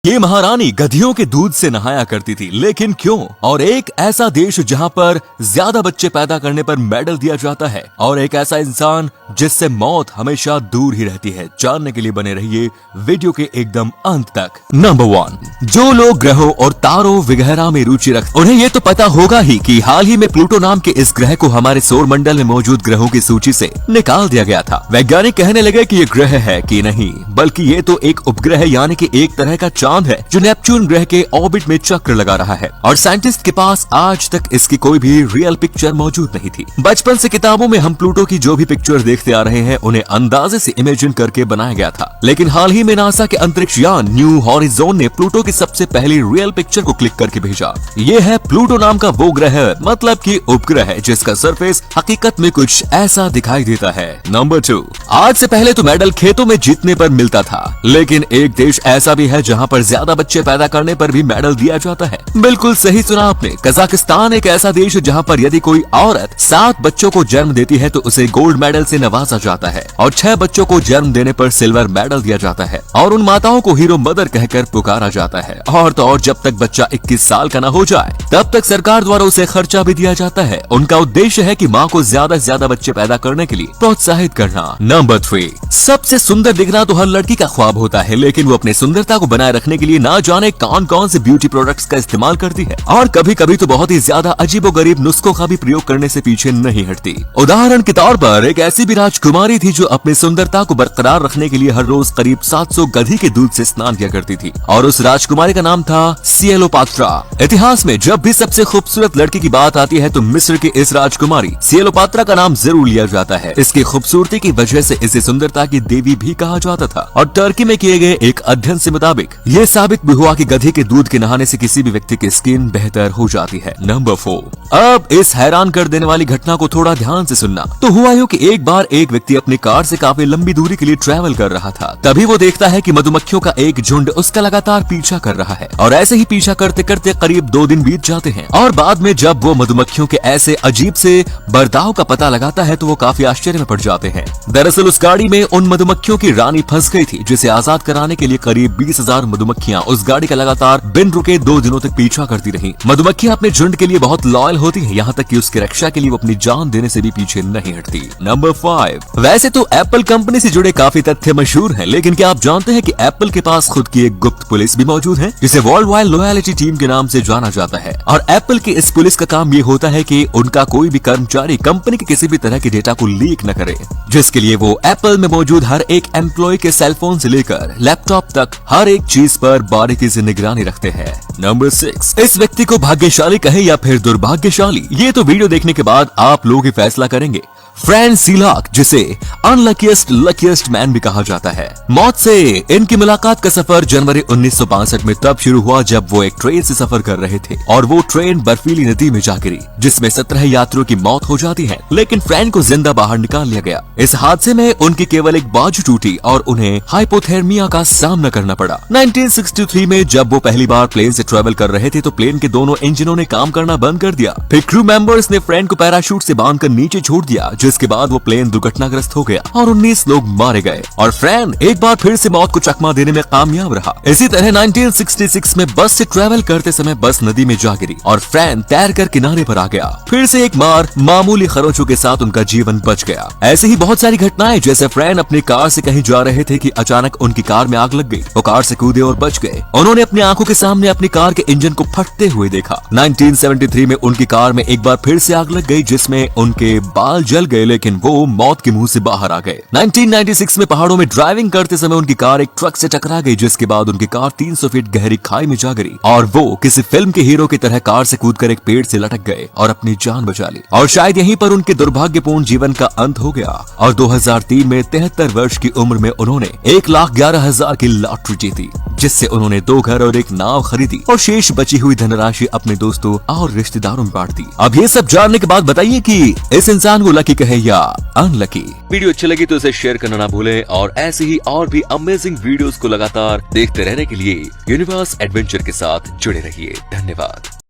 ये महारानी गधियों के दूध से नहाया करती थी, लेकिन क्यों? और एक ऐसा देश जहां पर ज्यादा बच्चे पैदा करने पर मेडल दिया जाता है, और एक ऐसा इंसान जिससे मौत हमेशा दूर ही रहती है। जानने के लिए बने रहिए वीडियो के एकदम अंत तक। नंबर 1, जो लोग ग्रहों और तारों वगैरह में रुचि रखते उन्हें ये तो पता होगा ही कि हाल ही में प्लूटो नाम के इस ग्रह को हमारे सौर मंडल में मौजूद ग्रहों की सूची से निकाल दिया गया था। वैज्ञानिक कहने लगे कि ये ग्रह है कि नहीं, बल्कि ये तो एक उपग्रह यानी कि एक तरह का चांद है जो नेपच्यून ग्रह के ऑर्बिट में चक्कर लगा रहा है। और साइंटिस्ट के पास आज तक इसकी कोई भी रियल पिक्चर मौजूद नहीं थी। बचपन से किताबों में हम प्लूटो की जो भी पिक्चर देखते आ रहे हैं उन्हें अंदाजे से इमेजिन करके बनाया गया था, लेकिन हाल ही में नासा के अंतरिक्ष यान न्यू हॉरिजॉन ने प्लूटो की सबसे पहली रियल पिक्चर को क्लिक करके भेजा। ये है प्लूटो नाम का वो ग्रह, मतलब कि उपग्रह है जिसका सरफेस हकीकत में कुछ ऐसा दिखाई देता है। नंबर 2, आज से पहले तो मेडल खेतों में जीतने पर मिलता था, लेकिन एक देश ऐसा भी है जहाँ पर ज्यादा बच्चे पैदा करने पर भी मेडल दिया जाता है। बिल्कुल सही सुना आपने, कजाकिस्तान एक ऐसा देश है जहाँ पर यदि कोई औरत 7 बच्चों को जन्म देती है तो उसे गोल्ड मेडल से नवाजा जाता है, और 6 बच्चों को जन्म देने पर सिल्वर मेडल दिया जाता है, और उन माताओं को हीरो मदर कहकर पुकारा जाता है। और तो और जब तक बच्चा 21 साल का न हो जाए तब तक सरकार द्वारा उसे खर्चा भी दिया जाता है। उनका उद्देश्य है कि माँ को ज्यादा से ज्यादा बच्चे पैदा करने के लिए प्रोत्साहित करना। नंबर 3, सबसे सुंदर दिखना तो हर लड़की का ख्वाब होता है, लेकिन वो अपनी सुंदरता को बनाए रखने के लिए ना जाने कौन कौन से ब्यूटी प्रोडक्ट्स का इस्तेमाल करती है, और कभी कभी तो बहुत ही ज्यादा अजीबोगरीब नुस्खों का भी प्रयोग करने से पीछे नहीं हटती। उदाहरण के तौर पर एक ऐसी भी राजकुमारी थी जो अपनी सुंदरता को बरकरार रखने के लिए हर रोज करीब 700 गधी के दूध से स्नान किया करती थी, और उस राजकुमारी का नाम था सिएलोपात्रा। इतिहास में जब भी सबसे खूबसूरत लड़की की बात आती है तो मिस्र की इस राजकुमारी सिएलोपात्रा का नाम जरूर लिया जाता है। इसकी खूबसूरती की वजह से इसे सुंदरता की देवी भी कहा जाता था, और टर्की में किए गए एक अध्ययन से मुताबिक ये साबित भी हुआ कि गधी के दूध के नहाने से किसी भी व्यक्ति की स्किन बेहतर हो जाती है। नंबर 4, अब इस हैरान कर देने वाली घटना को थोड़ा ध्यान से सुनना। तो हुआ यूं कि एक बार एक व्यक्ति अपनी कार से काफी लंबी दूरी के लिए ट्रैवल कर रहा था। तभी वो देखता है कि मधुमक्खियों का एक झुंड उसका लगातार पीछा कर रहा है, और ऐसे ही पीछा करते करते करीब 2 दिन बीत जाते हैं। और बाद में जब वो मधुमक्खियों के ऐसे अजीब से बर्ताव का पता लगाता है तो वो काफी आश्चर्य में पड़ जाते हैं। दरअसल उस गाड़ी में उन मधुमक्खियों की रानी फंस गई थी, जिसे आजाद कराने के लिए करीब 20,000 मधुमक्खियां उस गाड़ी का लगातार बिन रुके 2 दिनों तक पीछा करती रही। मधुमक्खियां अपने झुंड के लिए बहुत लॉयल होती हैं, यहाँ तक कि उसकी रक्षा के लिए वो अपनी जान देने से भी पीछे नहीं हटती। नंबर 5, वैसे तो एप्पल कंपनी से जुड़े काफी तथ्य मशहूर हैं, लेकिन क्या आप जानते हैं कि एप्पल के पास खुद की एक गुप्त पुलिस भी मौजूद है, जिसे वर्ल्ड वाइड लॉयलिटी टीम के नाम से जाना जाता है। और एप्पल की इस पुलिस का काम ये होता है कि उनका कोई भी कर्मचारी कंपनी के किसी भी तरह के डेटा को लीक न करे, जिसके लिए वो एप्पल में मौजूद हर एक एम्प्लॉय के सेलफोन से लेकर लैपटॉप तक हर एक चीज पर बारीकी से निगरानी रखते हैं। नंबर 6, इस व्यक्ति को भाग्यशाली कहे या फिर दुर्भाग्यशाली, ये तो वीडियो देखने के बाद आप लोग ही फैसला करेंगे। फ्रैंक ज़िलाक, जिसे लकीएस्ट मैन भी कहा जाता है, मौत से इनकी मुलाकात का सफर जनवरी 1965 में तब शुरू हुआ जब वो एक ट्रेन से सफर कर रहे थे, और वो ट्रेन बर्फीली नदी में जा गिरी, जिसमें 17 यात्रियों की मौत हो जाती है, लेकिन फ्रैंक को जिंदा बाहर निकाल लिया गया। इस हादसे में उनकी केवल एक बाजू टूटी और उन्हें हाइपोथर्मिया का सामना करना पड़ा। 1963 में जब वो पहली बार प्लेन से ट्रेवल कर रहे थे तो प्लेन के दोनों इंजनों ने काम करना बंद कर दिया। फिर क्रू मेंबर्स ने फ्रैंक को पैराशूट से बांधकर नीचे छोड़ दिया, जिसके बाद वो प्लेन दुर्घटनाग्रस्त हो गया और 19 लोग मारे गए, और फ्रैंक एक बार फिर से मौत को चकमा देने में कामयाब रहा। इसी तरह 1966 में बस से ट्रेवल करते समय बस नदी में जा गिरी और फ्रैंक तैरकर किनारे पर आ गया। फिर से एक बार मामूली खरोंचों के साथ उनका जीवन बच गया। ऐसे ही बहुत सारी घटनाएं, जैसे फ्रैंक अपनी कार से कहीं जा रहे थे कि अचानक उनकी कार में आग लग गई। वो कार से कूदे और बच गए। उन्होंने अपनी आंखों के सामने अपनी कार के इंजन को फटते हुए देखा। 1973 में उनकी कार में एक बार फिर से आग लग गई, जिसमें उनके बाल जल गए, लेकिन वो मौत के मुंह से बाहर आ गए। 1996 में पहाड़ों में ड्राइविंग करते समय उनकी कार एक ट्रक से टकरा गई, जिसके बाद उनकी कार 300 फीट गहरी खाई में जा गिरी, और वो किसी फिल्म के हीरो की तरह कार से कूदकर एक पेड़ से लटक गए और अपनी जान बचा ली। और शायद यहीं पर उनके दुर्भाग्यपूर्ण जीवन का अंत हो गया। और 2003 में 73 वर्ष की उम्र में उन्होंने 1,11,000 की लॉटरी जीती, जिससे उन्होंने 2 घर और एक नाव खरीदी, और शेष बची हुई धनराशि अपने दोस्तों और रिश्तेदारों में बांट दी। अब ये सब जानने के बाद बताइए कि इस इंसान को लकी कहे या अनलकी। वीडियो अच्छी लगी तो इसे शेयर करना ना भूलें, और ऐसे ही और भी अमेजिंग वीडियोस को लगातार देखते रहने के लिए यूनिवर्स एडवेंचर के साथ जुड़े रहिए। धन्यवाद।